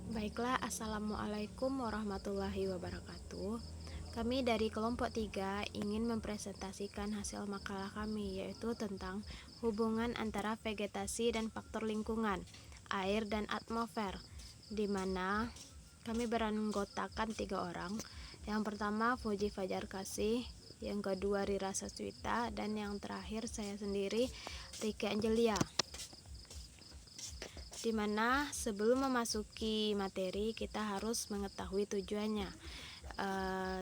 Baiklah, Assalamualaikum warahmatullahi wabarakatuh. Kami dari kelompok 3 ingin mempresentasikan hasil makalah kami, yaitu tentang hubungan antara vegetasi dan faktor lingkungan, air dan atmosfer, di mana kami beranggotakan 3 orang. Yang pertama Fuji Fajar Kasih, yang kedua Rira Saswita, dan yang terakhir saya sendiri, Rike Angelia. Dimana sebelum memasuki materi kita harus mengetahui tujuannya.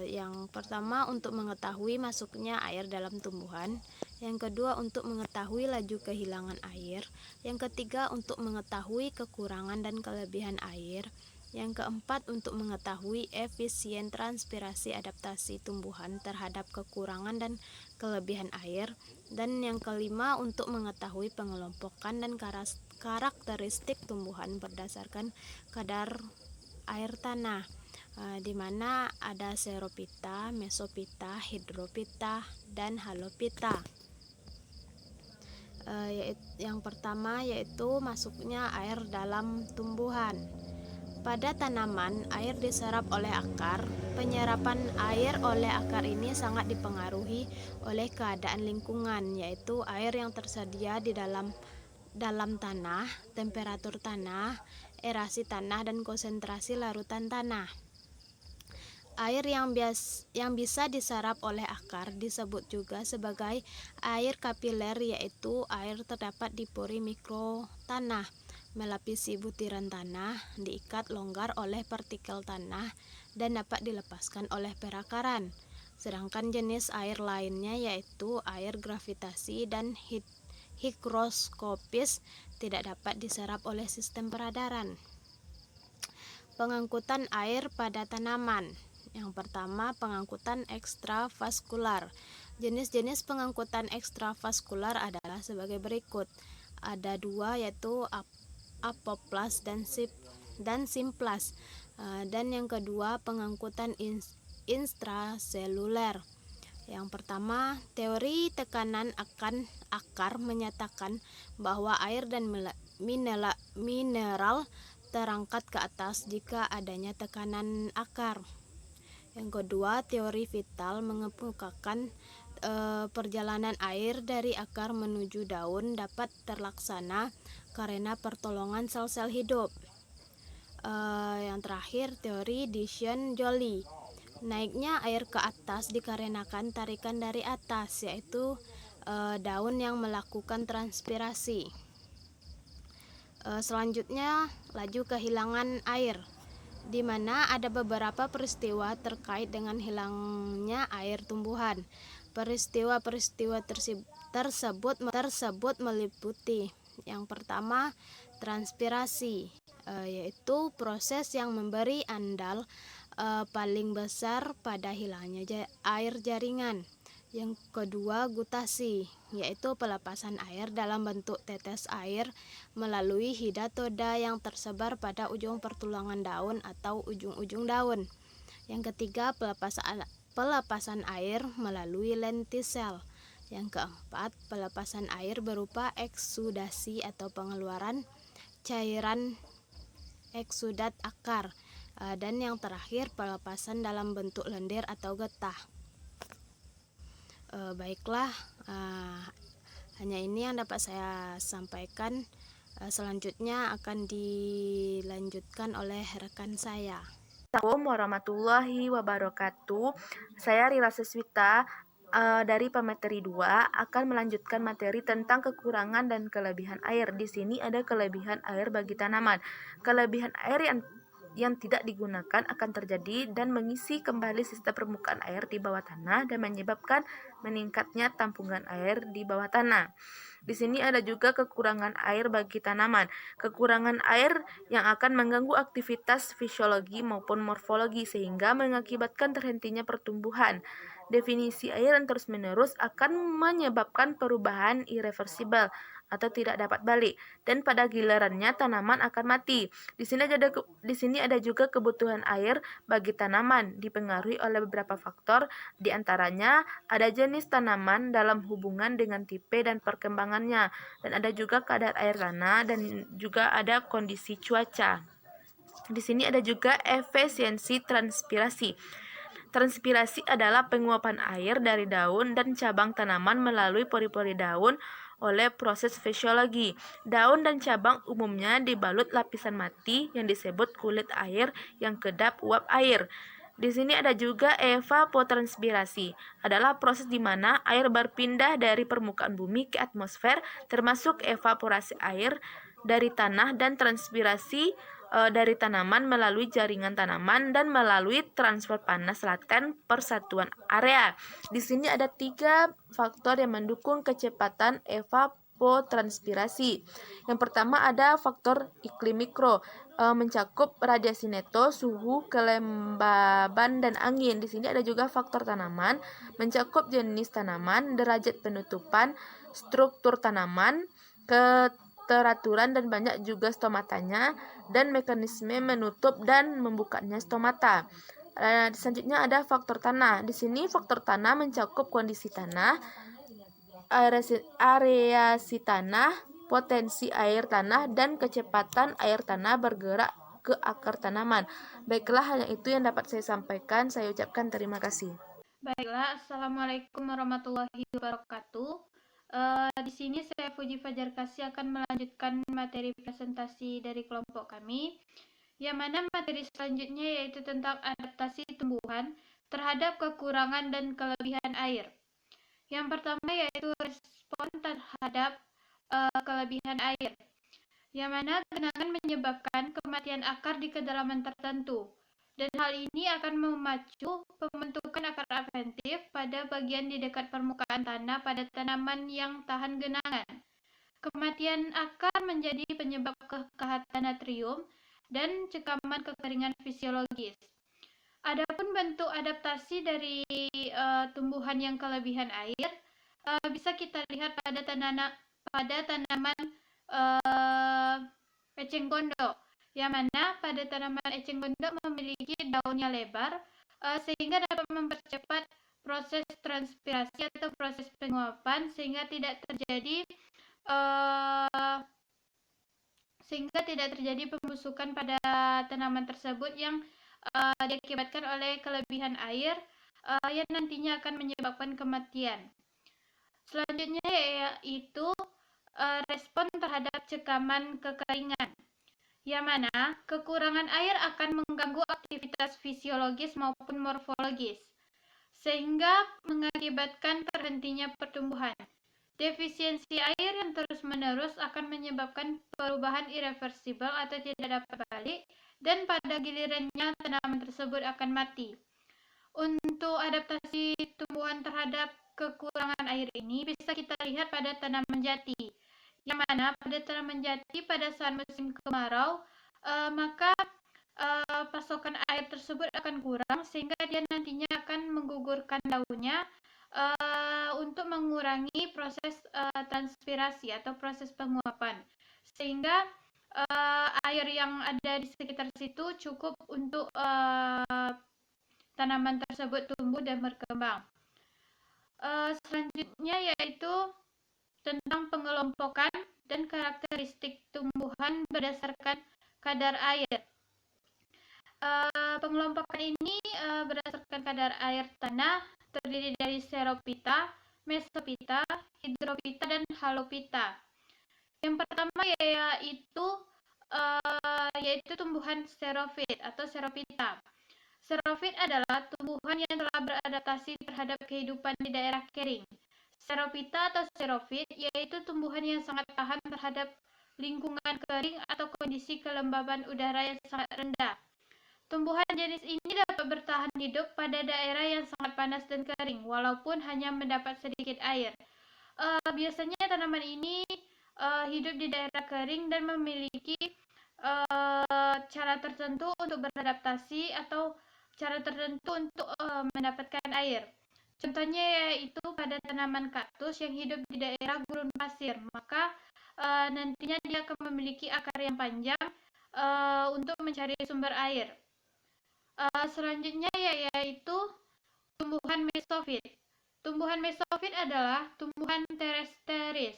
Yang pertama untuk mengetahui masuknya air dalam tumbuhan, yang kedua untuk mengetahui laju kehilangan air, yang ketiga untuk mengetahui kekurangan dan kelebihan air, yang keempat untuk mengetahui efisien transpirasi adaptasi tumbuhan terhadap kekurangan dan kelebihan air, dan yang kelima untuk mengetahui pengelompokan dan karakteristik tumbuhan berdasarkan kadar air tanah, di mana ada Xerophyta, Mesophyta, Hydrophyta, dan Halophyta. Yang pertama yaitu masuknya air dalam tumbuhan. Pada tanaman, air diserap oleh akar. Penyerapan air oleh akar ini sangat dipengaruhi oleh keadaan lingkungan, yaitu air yang tersedia di dalam tanah, temperatur tanah, erasi tanah, dan konsentrasi larutan tanah. Air yang bisa diserap oleh akar disebut juga sebagai air kapiler, yaitu air terdapat di pori mikro tanah, melapisi butiran tanah, diikat longgar oleh partikel tanah, dan dapat dilepaskan oleh perakaran. Sedangkan jenis air lainnya yaitu air gravitasi dan higroskopis tidak dapat diserap oleh sistem peradaran. Pengangkutan air pada tanaman. Yang pertama, pengangkutan ekstravaskular. Jenis-jenis pengangkutan ekstravaskular adalah sebagai berikut. Ada dua, yaitu apoplas dan simplas. Dan yang kedua, pengangkutan intraseluler. Yang pertama, teori tekanan akan akar menyatakan bahwa air dan mineral terangkat ke atas jika adanya tekanan akar. Yang kedua, teori vital mengemukakan perjalanan air dari akar menuju daun dapat terlaksana karena pertolongan sel-sel hidup. Yang terakhir, teori Dishon-Joly. Naiknya air ke atas dikarenakan tarikan dari atas, yaitu daun yang melakukan transpirasi. Selanjutnya, laju kehilangan air, di mana ada beberapa peristiwa terkait dengan hilangnya air tumbuhan. Peristiwa-peristiwa tersebut meliputi yang pertama, transpirasi, yaitu proses yang memberi andal paling besar pada hilangnya air jaringan. Yang kedua, gutasi, yaitu pelepasan air dalam bentuk tetes air melalui hidatoda yang tersebar pada ujung pertulangan daun atau ujung-ujung daun. Yang ketiga, pelepasan air melalui lentisel. Yang keempat, pelepasan air berupa eksudasi atau pengeluaran cairan eksudat akar. Dan yang terakhir, pelepasan dalam bentuk lendir atau getah. Baiklah, hanya ini yang dapat saya sampaikan. Selanjutnya akan dilanjutkan oleh rekan saya. Assalamualaikum warahmatullahi wabarakatuh. Saya Rila Seswita dari pemateri 2 akan melanjutkan materi tentang kekurangan dan kelebihan air. Di sini ada kelebihan air bagi tanaman. Kelebihan air yang tidak digunakan akan terjadi dan mengisi kembali sistem permukaan air di bawah tanah dan menyebabkan meningkatnya tampungan air di bawah tanah. Di sini ada juga kekurangan air bagi tanaman. Kekurangan air yang akan mengganggu aktivitas fisiologi maupun morfologi sehingga mengakibatkan terhentinya pertumbuhan. Definisi air yang terus-menerus akan menyebabkan perubahan irreversibel atau tidak dapat balik, dan pada gilirannya tanaman akan mati. Di sini ada juga kebutuhan air bagi tanaman dipengaruhi oleh beberapa faktor, di antaranya ada jenis tanaman dalam hubungan dengan tipe dan perkembangannya, dan ada juga kadar air tanah dan juga ada kondisi cuaca. Di sini ada juga efisiensi transpirasi. Transpirasi adalah penguapan air dari daun dan cabang tanaman melalui pori-pori daun oleh proses fisiologi. Daun dan cabang umumnya dibalut lapisan mati yang disebut kulit air yang kedap uap air. Di sini ada juga evapotranspirasi, adalah proses di mana air berpindah dari permukaan bumi ke atmosfer, termasuk evaporasi air dari tanah dan transpirasi dari tanaman melalui jaringan tanaman dan melalui transfer panas laten persatuan area. Di sini ada 3 faktor yang mendukung kecepatan evapotranspirasi. Yang pertama ada faktor iklim mikro, mencakup radiasi neto, suhu, kelembaban, dan angin. Di sini ada juga faktor tanaman, mencakup jenis tanaman, derajat penutupan, struktur tanaman, keteraturan dan banyak juga stomatanya, dan mekanisme menutup dan membukanya stomata. Selanjutnya ada faktor tanah. Di sini faktor tanah mencakup kondisi tanah, areasi tanah, potensi air tanah, dan kecepatan air tanah bergerak ke akar tanaman. Baiklah, hanya itu yang dapat saya sampaikan. Saya ucapkan terima kasih. Baiklah, Assalamualaikum warahmatullahi wabarakatuh. Di sini saya Puji Fajar Kasih akan melanjutkan materi presentasi dari kelompok kami, yang mana materi selanjutnya yaitu tentang adaptasi tumbuhan terhadap kekurangan dan kelebihan air. Yang pertama yaitu respon terhadap kelebihan air, yang mana genangan menyebabkan kematian akar di kedalaman tertentu. Dan hal ini akan memacu pembentukan akar adventif pada bagian di dekat permukaan tanah pada tanaman yang tahan genangan. Kematian akar menjadi penyebab kekehatan natrium dan cekaman kekeringan fisiologis. Adapun bentuk adaptasi dari tumbuhan yang kelebihan air bisa kita lihat pada tanaman eceng gondok, yang mana pada tanaman eceng gondok memiliki daunnya lebar sehingga dapat mempercepat proses transpirasi atau proses penguapan sehingga tidak terjadi pembusukan pada tanaman tersebut yang diakibatkan oleh kelebihan air yang nantinya akan menyebabkan kematian. Selanjutnya yaitu respon terhadap cekaman kekeringan, yang mana kekurangan air akan mengganggu aktivitas fisiologis maupun morfologis, sehingga mengakibatkan terhentinya pertumbuhan. Defisiensi air yang terus-menerus akan menyebabkan perubahan irreversibel atau tidak dapat balik, dan pada gilirannya tanaman tersebut akan mati. Untuk adaptasi tumbuhan terhadap kekurangan air ini bisa kita lihat pada tanaman jati, yang mana pada tanaman jati pada saat musim kemarau maka pasokan air tersebut akan kurang sehingga dia nantinya akan menggugurkan daunnya untuk mengurangi proses transpirasi atau proses penguapan, sehingga air yang ada di sekitar situ cukup untuk tanaman tersebut tumbuh dan berkembang. Selanjutnya yaitu tentang pengelompokan dan karakteristik tumbuhan berdasarkan kadar air. Pengelompokan ini berdasarkan kadar air tanah, terdiri dari xerophyta, mesophyta, hydrophyta, dan halophyta. Yang pertama yaitu tumbuhan xerophyt atau xerophyta. Xerophyt adalah tumbuhan yang telah beradaptasi terhadap kehidupan di daerah kering. Xerophyta atau xerophyt yaitu tumbuhan yang sangat tahan terhadap lingkungan kering atau kondisi kelembaban udara yang sangat rendah. Tumbuhan jenis ini dapat bertahan hidup pada daerah yang sangat panas dan kering, walaupun hanya mendapat sedikit air. Biasanya tanaman ini hidup di daerah kering dan memiliki cara tertentu untuk beradaptasi atau cara tertentu untuk mendapatkan air. Contohnya yaitu pada tanaman kaktus yang hidup di daerah gurun pasir, maka nantinya dia akan memiliki akar yang panjang untuk mencari sumber air. Selanjutnya yaitu tumbuhan mesofit. Tumbuhan mesofit adalah tumbuhan terrestris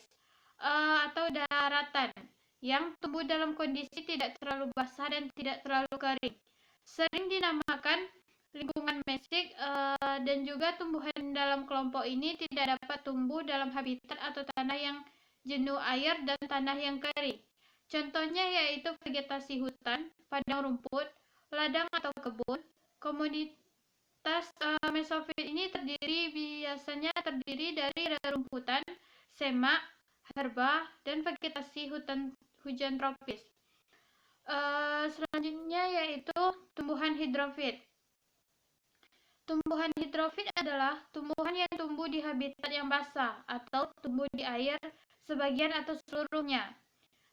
atau daratan yang tumbuh dalam kondisi tidak terlalu basah dan tidak terlalu kering. Sering dinamakan lingkungan mesik, dan juga tumbuhan dalam kelompok ini tidak dapat tumbuh dalam habitat atau tanah yang jenuh air dan tanah yang kering. Contohnya yaitu vegetasi hutan, padang rumput, ladang atau kebun. Komunitas mesofit ini biasanya terdiri dari rerumputan, semak, herba, dan vegetasi hutan hujan tropis. Selanjutnya yaitu tumbuhan hidrofit. Tumbuhan hidrofit adalah tumbuhan yang tumbuh di habitat yang basah atau tumbuh di air sebagian atau seluruhnya.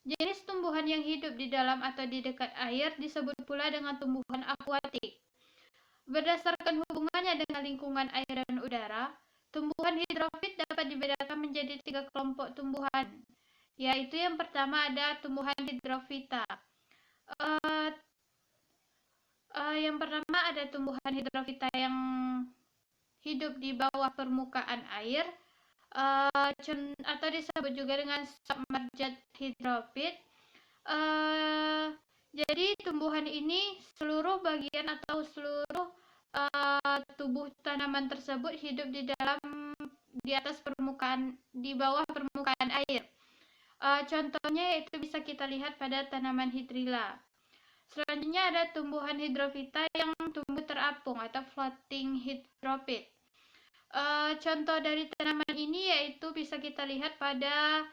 Jenis tumbuhan yang hidup di dalam atau di dekat air disebut pula dengan tumbuhan akuatik. Berdasarkan hubungannya dengan lingkungan air dan udara, tumbuhan hidrofit dapat dibedakan menjadi 3 kelompok tumbuhan, yaitu yang pertama ada tumbuhan hidrofita. Yang pertama ada tumbuhan hidrofita yang hidup di bawah permukaan air, atau disebut juga dengan submerged hidrofit. Jadi tumbuhan ini seluruh bagian atau seluruh tubuh tanaman tersebut hidup di bawah permukaan air. Contohnya yaitu bisa kita lihat pada tanaman hydrilla. Selanjutnya ada tumbuhan hidrofita yang tumbuh terapung atau floating hydrophyte. Contoh dari tanaman ini yaitu bisa kita lihat pada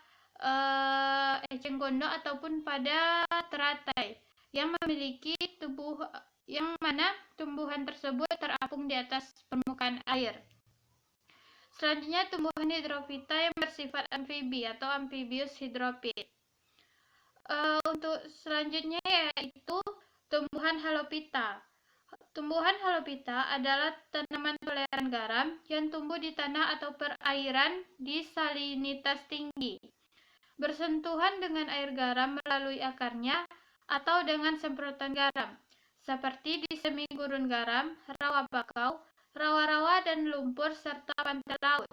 eceng gondok ataupun pada teratai yang memiliki yang mana tumbuhan tersebut terapung di atas permukaan air. Selanjutnya tumbuhan hidrofita yang bersifat amfibi atau amphibious hydrophyte. Untuk selanjutnya yaitu tumbuhan halopita. Tumbuhan halopita adalah tanaman toleran garam yang tumbuh di tanah atau perairan di salinitas tinggi. Bersentuhan dengan air garam melalui akarnya atau dengan semprotan garam, seperti di semi gurun garam, rawa bakau, rawa-rawa dan lumpur serta pantai laut.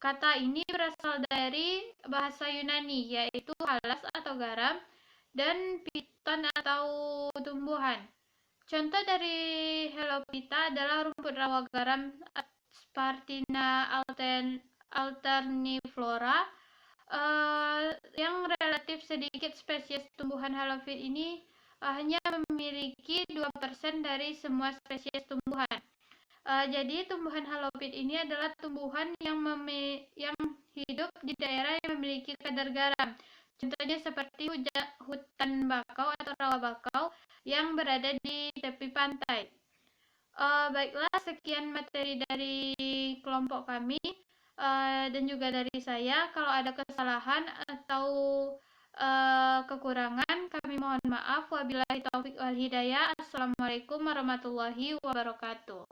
Kata ini berasal dari bahasa Yunani, yaitu halas atau garam dan piton atau tumbuhan. Contoh dari Halopita adalah rumput rawa garam Spartina alterniflora, yang relatif sedikit spesies tumbuhan halofit ini hanya memiliki 2% dari semua spesies tumbuhan. Jadi tumbuhan halofit ini adalah tumbuhan yang hidup di daerah yang memiliki kadar garam. Contohnya seperti hutan bakau atau rawa bakau yang berada di tepi pantai. Baiklah, sekian materi dari kelompok kami dan juga dari saya. Kalau ada kesalahan atau kekurangan, kami mohon maaf. Wabillahi taufik wal hidayah. Assalamualaikum warahmatullahi wabarakatuh.